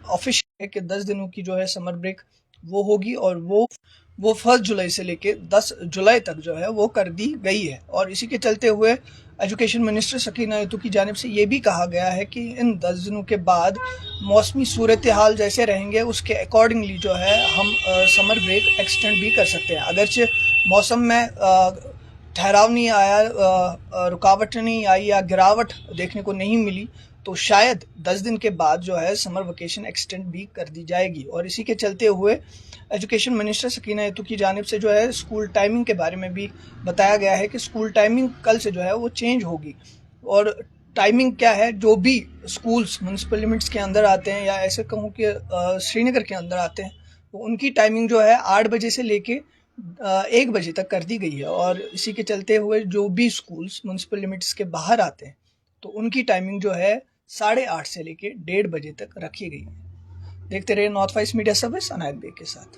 Official है कि 10 दिनों की जो है समर ब्रेक वो होगी, और वो 1 जुलाई से लेके 10 जुलाई तक जो है वो कर दी गई है। और इसी के चलते हुए एजुकेशन मिनिस्टर सकीना यतू की जानिब से ये भी कहा गया है कि इन 10 दिनों के बाद मौसमी सूरत हाल जैसे रहेंगे उसके अकॉर्डिंगली जो है हम समर ब्रेक एक्सटेंड भी कर सकते हैं। अगरचे मौसम में ठहराव नहीं आया, रुकावट नहीं आई या गिरावट देखने को नहीं मिली, तो शायद 10 दिन के बाद जो है समर वेकेशन एक्सटेंड भी कर दी जाएगी। और इसी के चलते हुए एजुकेशन मिनिस्टर सकीना यतू की जानिब से जो है स्कूल टाइमिंग के बारे में भी बताया गया है कि स्कूल टाइमिंग कल से जो है वो चेंज होगी। और टाइमिंग क्या है, जो भी स्कूल्स म्यूनसिपल लिमिट्स के अंदर आते हैं या ऐसे कहूँ कि श्रीनगर के अंदर आते हैं, तो उनकी टाइमिंग जो है 8 बजे से लेके 1 बजे तक कर दी गई है। और इसी के चलते हुए जो भी स्कूल्स म्यूनसिपल लिमिट्स के बाहर आते हैं तो उनकी टाइमिंग जो है 8:30 से लेके 1:30 बजे तक रखी गई है। देखते रहिए north vice media service Anayat बे के साथ।